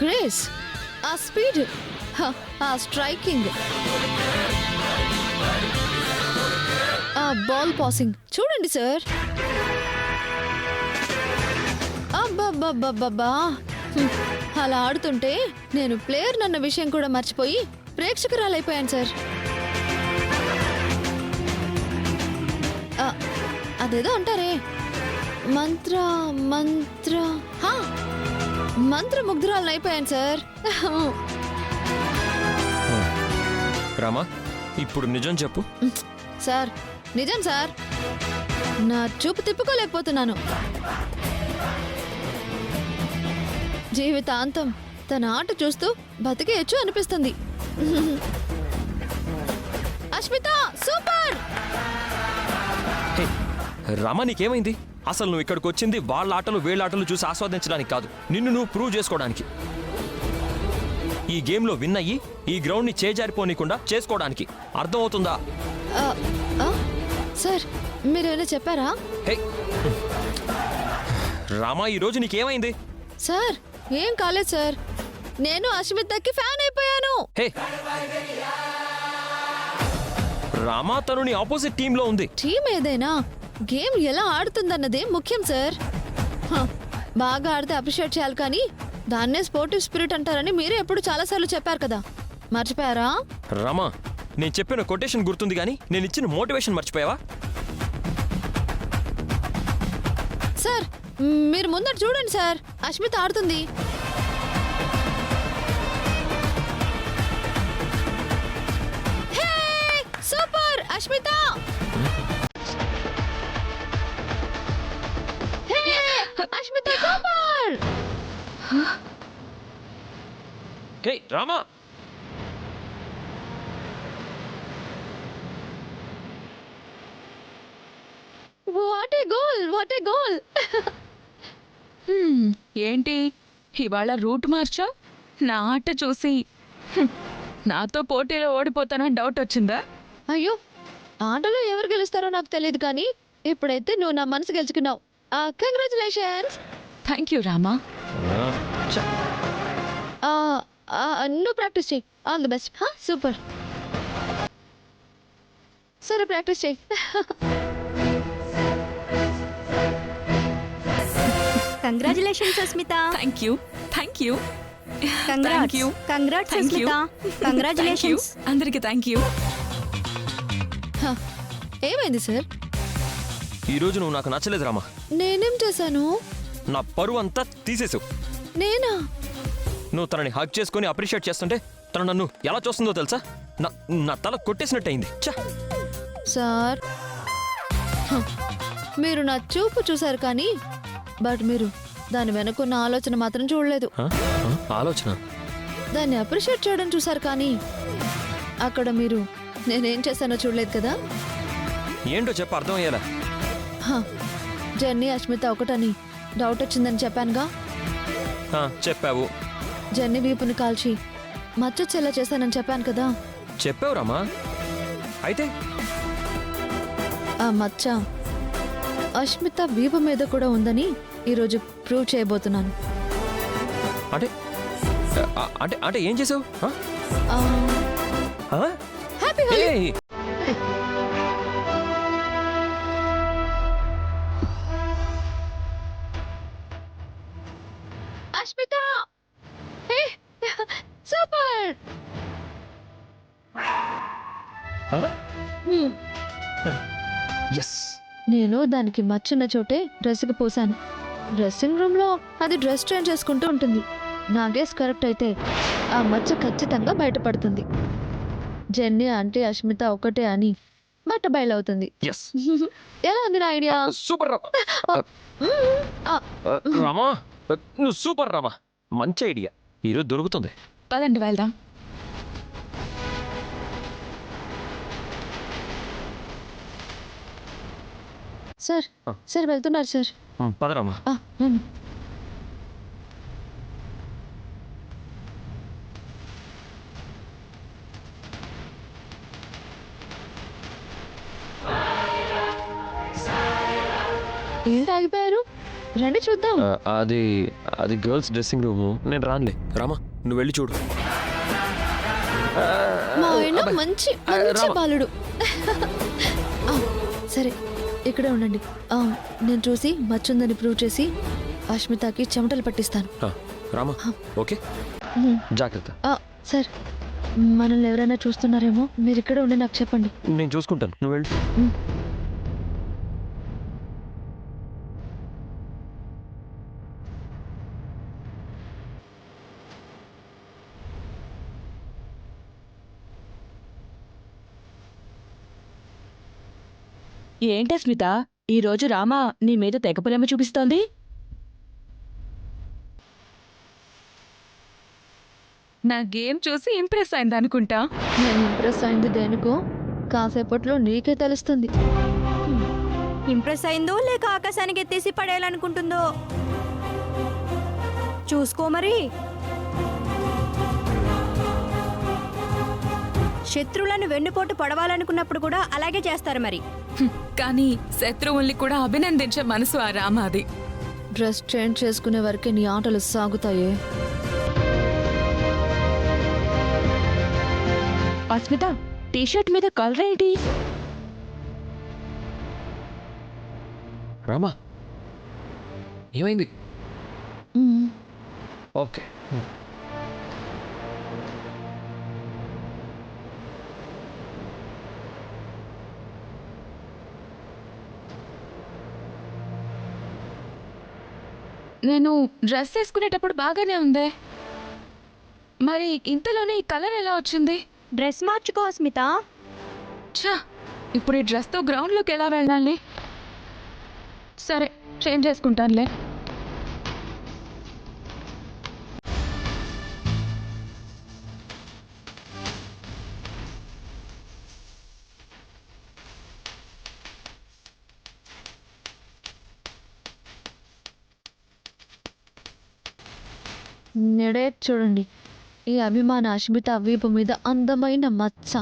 Grace, ఆ speed, ఆ striking, ఆ బాల్ పాసింగ్ చూడండి సార్. అబ్బబ్బబ్బబ్బా, అలా ఆడుతుంటే నేను ప్లేయర్ నన్న విషయం కూడా మర్చిపోయి ప్రేక్షకురాలైపోయాను సార్. అదేదో అంటారే, మంత్ర మంత్ర మంత్రముగ్ధురాలను అయిపోయాను సార్. రామా, ఇప్పుడు నిజం చెప్పు. సార్ నిజం సార్, నా చూపు తిప్పుకోలేకపోతున్నాను. జీవితాంతం తన ఆట చూస్తూ బతికేయచ్చు అనిపిస్తుంది. అష్మిత సూపర్. రామా, నీకేమైంది? అసలు నువ్వు ఇక్కడికి వచ్చింది వాళ్ళ ఆటలు వీళ్ళ ఆటలు చూసి ఆస్వాదించడానికి కాదు, నిన్ను నువ్వు ప్రూవ్ చేసుకోవడానికి. ఈ గేమ్లో విన్ అయ్యి ఈ గ్రౌండ్ని చేజారిపోనీకుండా చేసుకోవడానికి. అర్థమవుతుందా? సార్ మీరేమైనా చెప్పారా? హే రామా, ఈరోజు నీకేమైంది? సార్ ఏం కాలేదు సార్, నేను అష్మితకి ఫ్యాన్ అయిపోయాను. హే రామా, తను నీ ఆపోజిట్ టీంలో ఉంది. టీం ఏదైనా గేమ్ ఎలా ఆడుతుందన్నదే ముఖ్యం సార్. బాగా ఆడితే అప్రిషియేట్ చేయాలి, కానీ దాన్నే స్పోర్టివ్ స్పిరిట్ అంటారని మీరే ఎప్పుడు చాలాసార్లు చెప్పారు కదా, మర్చిపోయారా? రామా, నేను చెప్పిన కొటేషన్ గుర్తుంది కానీ నేను ఇచ్చిన మోటివేషన్ మర్చిపోయావా? సార్ మీరు ముందట చూడండి సార్, అష్మిత ఆడుతుంది. Super Ashmita. Ashmita super. Hey Rama, what a goal, what a goal. ఏంటి ఇవాళ రూట్ మార్చా? నా ఆట చూసి నాతో పోటీలో ఓడిపోతానని డౌట్ వచ్చిందా? అయ్యో, ఆటలో ఎవరు గెలుస్తారో నాకు తెలియదు, కానీ ఇప్పుడైతే నువ్వు నా మనసు గెలుచుకున్నావు. కంగ్రాచులేషన్స్. Thank you Rama. నువ్వు ప్రాక్టీస్ చేయి. All the best. సూపర్. సరే ప్రాక్టీస్ చేయి. Congratulations Asmita. Thank you, thank you, congrats you. Congrats Thank you. Asmita. Congratulations. అందరికి థ్యాంక్ యూ. ఏమైంది సార్? ఈరోజు నువ్వు నాకు నచ్చలేదు రామా. నేనేం చేశాను? నా పరువు అంతా తీసేసావు. నేనా? నువ్వు తనని హగ్ చేసుకుని అప్రిషియేట్ చేస్తుంటే తను నన్ను ఎలా చూస్తుందో తెలుసా? నా తల కొట్టేసినట్టయింది. సార్ మీరు నా చూపు చూశారు, కానీ బట్ మీరు దాని వెనుకున్న ఆలోచన మాత్రం చూడలేదు. ఆలోచన? దాన్ని అప్రిషియేట్ చేయడం చూశారు, కానీ అక్కడ మీరు నేనేం చేశానో చూడలేదు కదా. ఏంటో చెప్పు, అర్థమయ్యేలా. జెన్నీ అష్మిత ఒకటని డౌట్ వచ్చిందని చెప్పానుగా. చెప్పావు. జెన్నీ వీపుని కాల్చి మచ్చొచ్చేలా చేశానని చెప్పాను కదా. చెప్పావు రామా. అయితే ఆ మచ్చ అష్మిత వీపు మీద కూడా ఉందని ఈరోజు ప్రూవ్ చేయబోతున్నాను. అంటే అంటే అంటే ఏం చేసావు? హ్యాపీ హోలీ. అష్మిత సూపర్. నేను దానికి మచ్చున్న చోటే డ్రెస్కి పోసాను. డ్రెస్సింగ్ రూమ్ లో అది డ్రెస్ చేంజ్ చేసుకుంటూ ఉంటుంది. నా గెస్ కరెక్ట్ అయితే ఆ మచ్చ ఖచ్చితంగా బయటపడుతుంది. జెన్నీ అంటే అష్మిత ఒకటే అని బట్ట బయలవుతుంది. ఎలా ఉంది నా ఐడియా? సూపర్ రామా, నువ్వు సూపర్ రామా. మంచి ఐడియా. ఈరోజు దొరుకుతుంది. పదండి వెళ్దాం. సార్ సార్ వెళ్తున్నారు సార్. పదరామా. ఏంటి ఆగిపోయారు? రండి చూద్దాం. అది అది గర్ల్స్ డ్రెస్సింగ్ రూము. నేను రానులే. రామా నువ్వు వెళ్ళి చూడు. మా ఆయన అబ్బాయి. మంచి రామ. బాలుడు. ఆ, సరే ఇక్కడే ఉండండి. నేను చూసి మచ్చుందని ప్రూవ్ చేసి అష్మితకి చెమటలు పట్టిస్తాను. రామా ఓకే ఉమ్. జాగ్రత్త. సార్ మనల్ని ఎవరైనా చూస్తున్నారేమో, మీరు ఇక్కడే ఉండి నాకు చెప్పండి. నేను చూసుకుంటాను, నువ్వు వెళ్ళు. ఉమ్. ఏంటే స్మిత, ఈరోజు రామా నీ మీద తెగపులేమ చూపిస్తోంది? నా గేమ్ చూసి ఇంప్రెస్ అయింది అనుకుంటా. నేను ఇంప్రెస్ అయింది దేనికో కాసేపట్లో నీకే తెలుస్తుంది. ఇంప్రెస్ అయిందో లేక ఆకాశానికి ఎత్తేసి పడేయాలనుకుంటుందో చూసుకో మరి. శత్రువులను వెన్నుపోటు పొడవాలనుకున్నప్పుడు కూడా అలాగే చేస్తారు మరి. కానీ శత్రువుల్ని కూడా అభినందించే మనసు ఆ రామాది. డ్రెస్ చేంజ్ చేసుకునే వరకే నీ ఆటలు సాగుతాయే. అస్మిత, టీషర్ట్ మీద కలర్ ఏంటి? రామా ఏమైంది? ఉమ్. ఓకే నేను డ్రెస్ వేసుకునేటప్పుడు బాగానే ఉందే, మరి ఇంతలోనే ఈ కలర్ ఎలా వచ్చింది? డ్రెస్ మార్చుకో స్మిత. ఛా, ఇప్పుడు ఈ డ్రెస్తో గ్రౌండ్లోకి ఎలా వెళ్ళాలి? సరే చేంజ్ చేసుకుంటానులే. నెడే చూడండి, ఈ అభిమాన అష్మిత వీపు మీద అందమైన మచ్చ.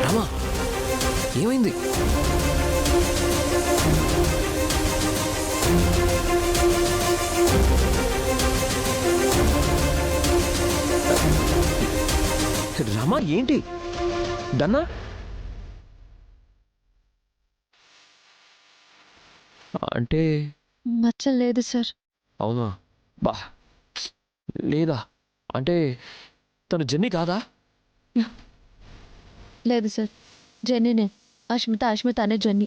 రామా ఏమైంది? రామా ఏంటి? డన్నా? అంటే మచ్చ లేదు సార్. అవునా? బా లేదా అంటే తను జెన్నీ కాదా? లేదు సార్, జెన్నీనే. అష్మిత అనే జెన్నీ.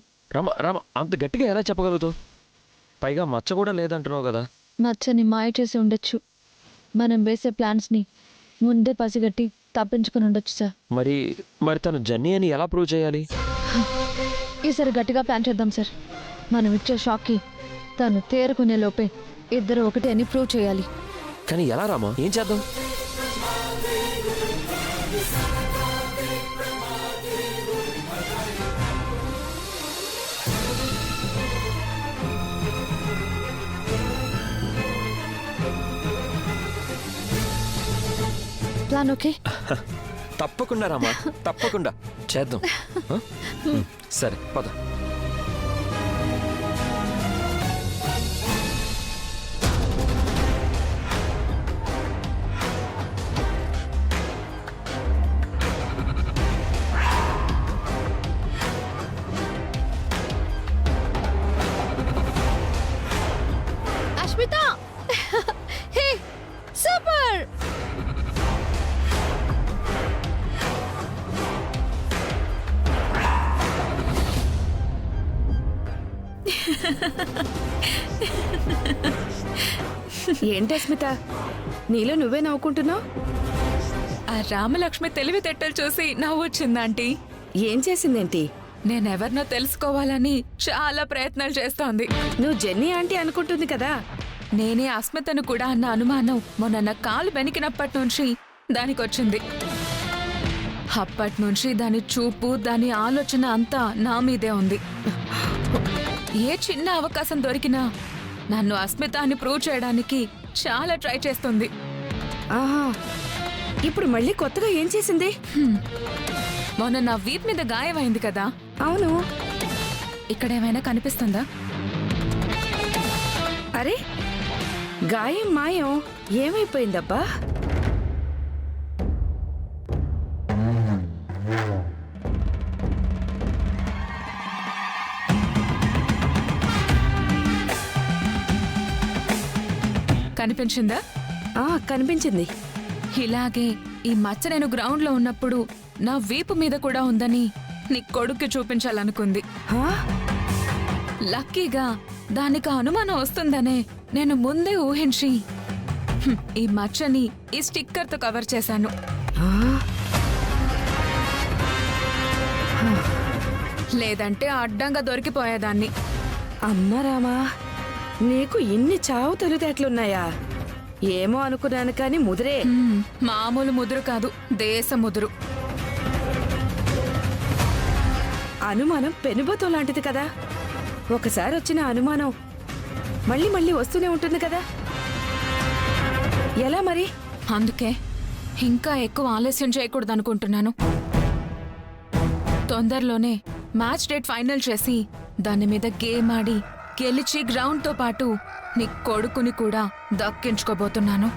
రామ అంత గట్టిగా ఎలా చెప్పగలుగుతావు? పైగా మచ్చ కూడా లేదంటున్నావు కదా. మచ్చని మాయ చేసి ఉండొచ్చు. మనం వేసే ప్లాన్స్ని ముందే పసిగట్టి తప్పించుకుని ఉండొచ్చు సార్. మరి తను జెన్నీ అని ఎలా ప్రూవ్ చేయాలి? ఈసారి గట్టిగా ప్లాన్ చేద్దాం సార్. మనం ఇచ్చే షాక్కి తను తేరుకునే లోపే ఇద్దరు ఒకటే అని ప్రూవ్ చేయాలి. కానీ ఎలా రామా? ఏం చేద్దాం? Plan okay? తప్పకుండా రామా, తప్పకుండా చేద్దాం. ఆ? సరే పద. అష్మిత, హే సూపర్! ఏంటి స్మిత, నీలో నువ్వే నవ్వుకుంటున్నావు? ఆ రామలక్ష్మి తెలివితేటలు చూసి నవ్వొచ్చిందాంటీ. ఏం చేసిందేంటి? నేనెవరినో తెలుసుకోవాలని చాలా ప్రయత్నాలు చేస్తోంది. నువ్వు జెన్నీ ఆంటీ అనుకుంటుంది కదా, నేనే అస్మితను కూడా అన్న అనుమానం మొన్న నా కాలు బెనికినప్పటి నుంచి దానికొచ్చింది. అప్పటి నుంచి దాని చూపు, దాని ఆలోచన అంతా నా మీదే ఉంది. ఏ చిన్న అవకాశం దొరికినా నన్ను అస్మిత అని ప్రూవ్ చేయడానికి చాలా ట్రై చేస్తుంది. ఆహా, ఇప్పుడు మళ్ళీ కొత్తగా ఏం చేసింది? మొన్న నా వీప్ మీద గాయమైంది కదా, అవును. ఇక్కడ ఏమైనా కనిపిస్తుందా? అరే, గాయం మాయం ఏమైపోయిందబ్బా? కనిపించిందా? కనిపించింది. ఇలాగే ఈ మచ్చ నేను గ్రౌండ్లో ఉన్నప్పుడు నా వీపు మీద కూడా ఉందని నీ కొడుక్కి చూపించాలనుకుంది. హా? లక్కీగా దానికి అనుమానం వస్తుందనే నేను ముందే ఊహించి ఈ మచ్చని ఈ స్టిక్కర్తో కవర్ చేశాను. ఆ? లేదంటే అడ్డంగా దొరికిపోయేదాన్ని. అమ్మ రామా, నీకు ఇన్ని చావు తెలివితేటలున్నాయా? ఏమో అనుకున్నాను కానీ ముదిరే. మామూలు ముదురు కాదు, దేశ ముదురు. అనుమానం పెనుబతం లాంటిది కదా. ఒకసారి వచ్చిన అనుమానం మళ్ళీ మళ్ళీ వస్తూనే ఉంటుంది కదా. ఎలా మరి? అందుకే ఇంకా ఎక్కువ ఆలస్యం చేయకూడదు అనుకుంటున్నాను. తొందరలోనే మ్యాచ్ డేట్ ఫైనల్ చేసి దాని మీద గేమ్ ఆడి గెలిచి గ్రౌండ్తో పాటు నీ కొడుకుని కూడా దక్కించుకోబోతున్నాను.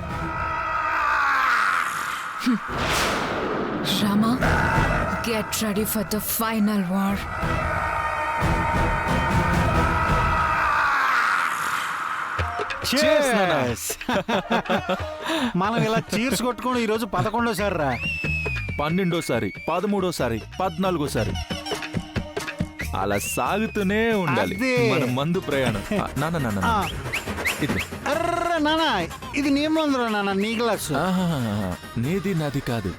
Rama, get ready for the final war. మనం ఇలా చీర్స్ కొట్టుకోండి ఈరోజు 11వ రా, 12వ, 13వ, 14వ. అలా సాగుతూనే ఉండాలి అదే. మన మందు ప్రయాణం. నాన్న ఇది అర్రే నానా, ఇది నీ ముందురా నాన్న, నీ గ్లాసు. నీది నాది కాదు,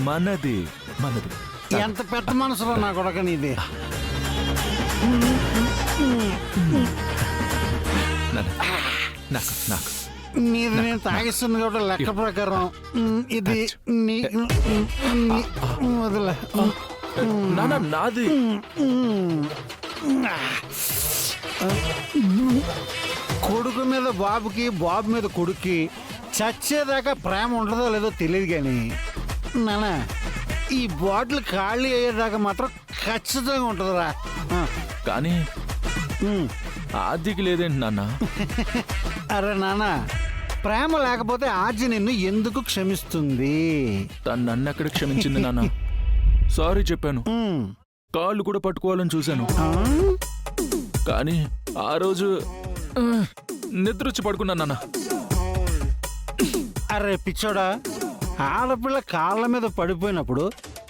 మనది. ఎంత పెద్ద మనసురా నా కొడక నీది. నాకు నీది నేను తాగిస్తుంది కూడా లెక్క ప్రకారం. ఇది నీ వదిలే. నాన్న నాది. కొడుకు మీద బాబుకి, బాబు మీద కొడుక్కి చచ్చేదాకా ప్రేమ ఉంటుందో లేదో తెలియదు కానీ నాన్న, ఈ బాటిల్ ఖాళీ అయ్యేదాకా మాత్రం ఖచ్చితంగా ఉంటుందిరా. కానీ ఆదికి లేదేంటి నాన్న? అరే నాన్న, ప్రేమ లేకపోతే ఆజి నిన్ను ఎందుకు క్షమిస్తుంది? తను నన్ను ఎక్కడ క్షమించింది నాన్న? సారీ చెప్పాను, కాళ్ళు కూడా పట్టుకోవాలని చూశాను. కానీ ఆ రోజు నిద్రొచ్చి పడుకున్నాను నాన్న. అరే పిచ్చోడా, ఆడపిల్ల కాళ్ళ మీద పడిపోయినప్పుడు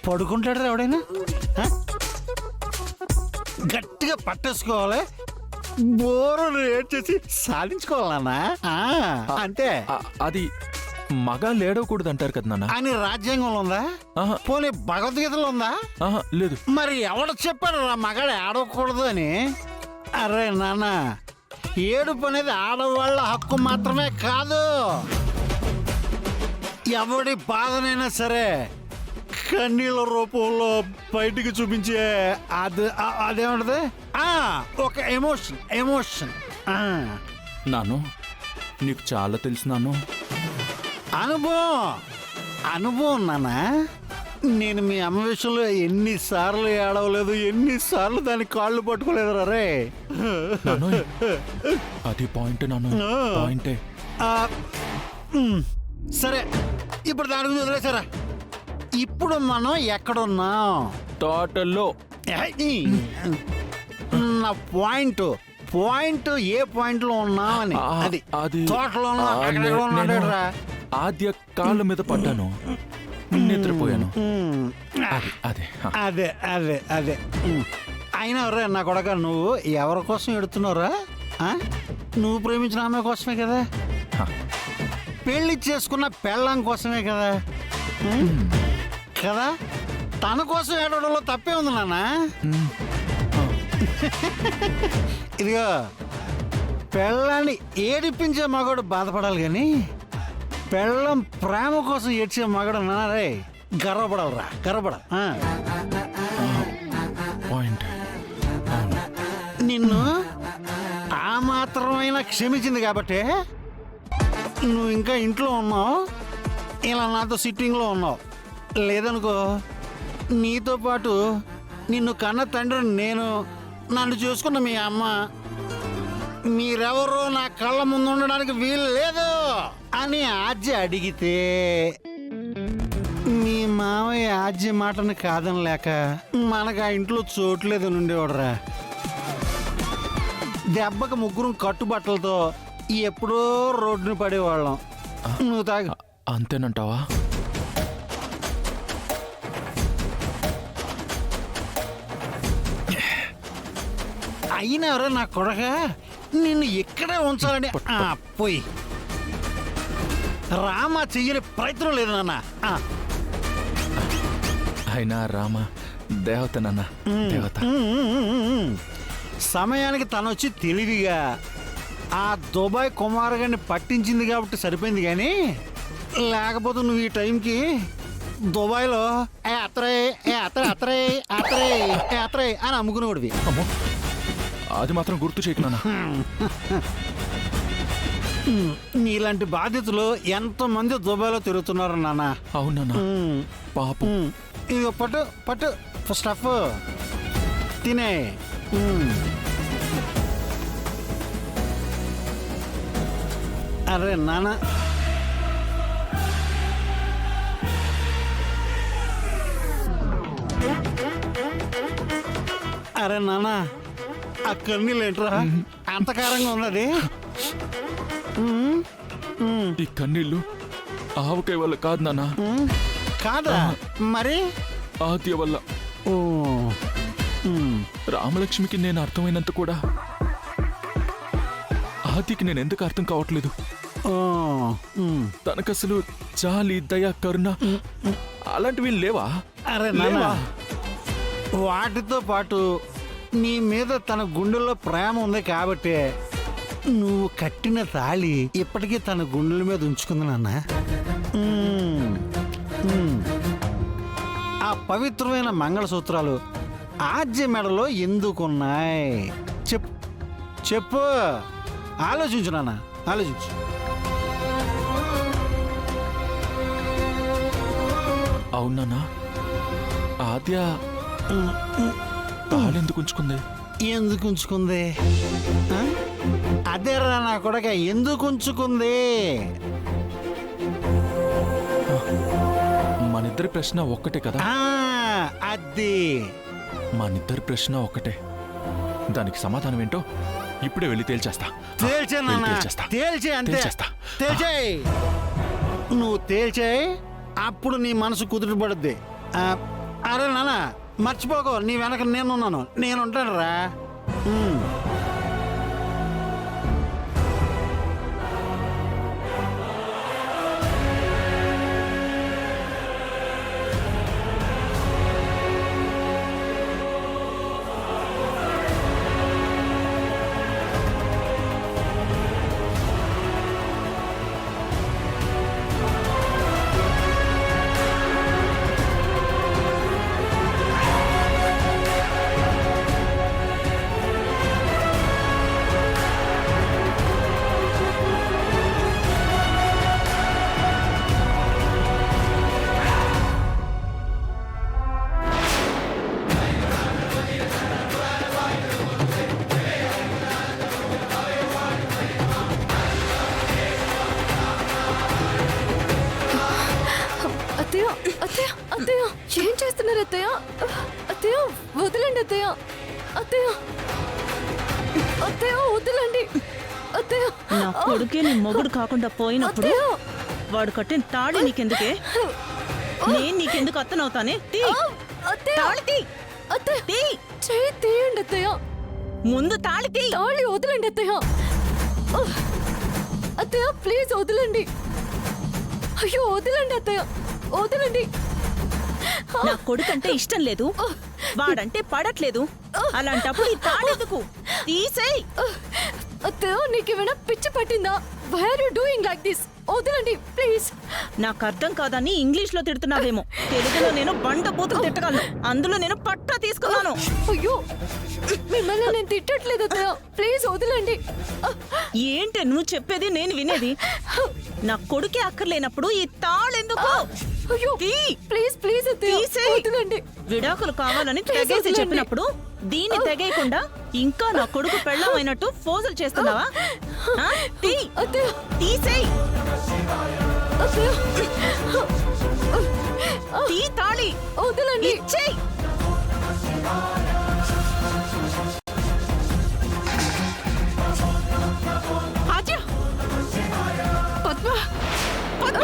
పడుకుంటాడు ఎవడైనా? గట్టిగా పట్టేసుకోవాలి, బోరు ఏడ్చేసి సాధించుకోవాలన్నా. అంతే. అది మగాళ్ళు ఏడవకూడదు అంటారు కదా నాన్న. అని రాజ్యాంగంలో ఉందా? ఆహా. పోనీ భగవద్గీతలో ఉందా? లేదు. మరి ఎవడు చెప్పాడు రా మగాడు ఏడవకూడదు అని? అరే నాన్న, ఏడుపు అనేది ఆడవాళ్ళ హక్కు మాత్రమే కాదు. ఎవడి బాధనైనా సరే కన్నీళ్ళ రూపంలో బయటికి చూపించే అదేమంటది, ఒక ఎమోషన్. నాను, నీకు చాలా తెలుసు నాను. అనుభవం నానా. నేను మీ అమ్మ విషయంలో ఎన్నిసార్లు ఏడవలేదు, ఎన్నిసార్లు దాని కాళ్ళు పట్టుకోలేదు రే. అది పాయింట్ నాను, పాయింటే. సరే, ఇప్పుడు దాని గురించి వదిలేసారా. ఇప్పుడు మనం ఎక్కడున్నాం? తోటల్లో. నా పాయింట్ ఏ పాయింట్ లో ఉన్నామని. అది తోటలో ఆద్య కాళ్ళ మీద పడ్డాను, నిద్రపోయాను. అదే అదే అదే. అయినా రే నా కొడక, నువ్వు ఎవరి కోసం ఎడుతున్నావురా? నువ్వు ప్రేమించిన ఆమె కోసమే కదా, పెళ్లి చేసుకున్న పెళ్ళాం కోసమే కదా. కదా, తన కోసం ఏడవడంలో తప్పే ఉంది నాన్న. ఇదిగో, పెళ్ళాన్ని ఏడిపించే మగాడు బాధపడాలి కానీ పెళ్ళం ప్రేమ కోసం ఏడ్చే మగాడు నారే గర్వపడాలరా గర్వపడ పాయింట్. అవును. నిన్ను ఆ మాత్రమైనా క్షమించింది కాబట్టి నువ్వు ఇంకా ఇంట్లో ఉన్నావు, ఇలా నాతో సిట్టింగ్లో ఉన్నావు. లేదనుకో నీతో పాటు నిన్ను కన్న తండ్రి నేను, నన్ను చూసుకున్న మీ అమ్మ, మీరెవరో నా కళ్ళ ముందు ఉండడానికి వీలు లేదు అని ఆజ్య అడిగితే మీ మామయ్య ఆజ్య మాటను కాదనలేక మనకు ఆ ఇంట్లో చోట్లేదు నుండేవాడురా. దెబ్బకి ముగ్గురు కట్టుబట్టలతో ఎప్పుడో రోడ్డును పడేవాళ్ళం. నువ్వు తాగు. అంతేనంటావా? అయినా ఎవరో నా కొడక నిన్ను ఇక్కడే ఉంచాలని పోయి రామ చెయ్యని ప్రయత్నం లేదు నాన్న. అయినా రామ దేవత నాన్న, దేవత. సమయానికి తను వచ్చి తెలివిగా ఆ దుబాయ్ కుమార్ గారిని పట్టించింది కాబట్టి సరిపోయింది, కానీ లేకపోతే నువ్వు ఈ టైంకి దుబాయ్లో అత్రే అని అమ్ముకునేవాడివి. అమ్మో, అది మాత్రం గుర్తు చేయకు నాన్న. నీలాంటి బాధితులు ఎంతమంది దుబాయ్లో తిరుగుతున్నారు నాన్న. అవునన్నా, పాపం. ఇది పట్టు పట్టు స్టఫ్ తినే. అరే నాన్న, అరే నాన్న, ఆ కన్నీళ్ళు ఏంట్రా అంత కారంగా ఉన్నది? ఈ కన్నీళ్ళు ఆవకాయ వల్ల కాదు నాన్న. కాదా మరి? ఆద్య వల్ల. ఓ రామలక్ష్మికి నేను అర్థమైనంత కూడా ఆద్యకి నేను ఎందుకు అర్థం కావట్లేదు. తనకసలు జాలి, దయ, కరుణ అలాంటివి లేవా? అరే నాన్న, వాటితో పాటు నీ మీద తన గుండెల్లో ప్రేమ ఉంది కాబట్టి నువ్వు కట్టిన తాళి ఇప్పటికీ తన గుండెల మీద ఉంచుకుంది నాన్న. ఆ పవిత్రమైన మంగళసూత్రాలు ఆద్య మెడలో ఎందుకున్నాయి చెప్పు చెప్పు. ఆలోచించు నాన్న, ఆలోచించు. అవునా? ఆద్య తాళెందుకు ఉంచుకుంది? ఎందుకు ఉంచుకుంది? అదేరా నా కొడక, ఎందుకు ఉంచుకుంది? మనిద్దరి ప్రశ్న ఒక్కటే కదా? అది మనిద్దరి ప్రశ్న ఒక్కటే. దానికి సమాధానం ఏంటో ఇప్పుడే వెళ్ళి తేల్చేస్తా. తేల్చే అంతే. తేల్చేయి, నువ్వు తేల్చేయి, అప్పుడు నీ మనసు కుదుట పడుద్ది. అరే నాన్న, మర్చిపోకో, నీ వెనక నేనున్నాను, నేనుంటాను రా. అత్తయ్య, అత్తయ్య, అత్తయ్య, ఏం చేస్తున్నారు అత్తయ్య? అత్తయ్య, వదలండి అత్తయ్య. అత్తయ్య, అత్తయ్య, వదలండి అత్తయ్య. నా కొడుకే నీ మొగుడు కాకుండా పోయినప్పుడు వాడు కట్టిన తాడి నీకెందుకే? నేను నీకెందుకు అత్తనవుతానే? చేయి తీయండి అత్తయ్య. ముందు తాళి తీ. తాళి వదలండి అత్తయ్య. అత్తయ్య, ప్లీజ్ వదలండి. అయ్యో, వదలండి అత్తయ్య, వదలండి. నా కొడుకంటే ఇష్టం లేదు, వాడంటే పడట్లేదు. అలాంటప్పుడు ఈ తాళెందుకు? తీసేయ్. అత్తయ్య నీకేమైనా పిచ్చి పట్టిందా? Why are you doing like this? వదలండి ప్లీజ్. నాకు అర్థం కాదని ఇంగ్లీష్ లో తిడుతున్నావేమో. తెలుగులో నేను బండ బూతులు తిట్టగలను. అందులో నేను పట్టా తీసుకున్నాను. అయ్యో మిమ్మల్ని నేను తిట్టట్లేదు అత్తయ్య, ప్లీజ్ వదలండి. ఏంటి నువ్వు చెప్పేది నేను వినేది? నా కొడుకే అక్కర్లేనప్పుడు ఈ తాళెందుకు? అయ్యో ప్లీజ్ ప్లీజ్ అత్తయ్య తీసేయ్. వదలండి. విడాకులు కావాలని Please తెగేసి వదలండి. చెప్పినప్పుడు దీన్ని తెగేయకుండా ఇంకా నా కొడుకు పెళ్ళమైనట్టు ఫోజులు చేస్తున్నావా? ఆ? తీ. అత్తయ్య తీసేయ్. అత్తయ్య తీ తాళి. వదలండి. ఇచ్చేయ్. ఆద్య పద్మ పద్మ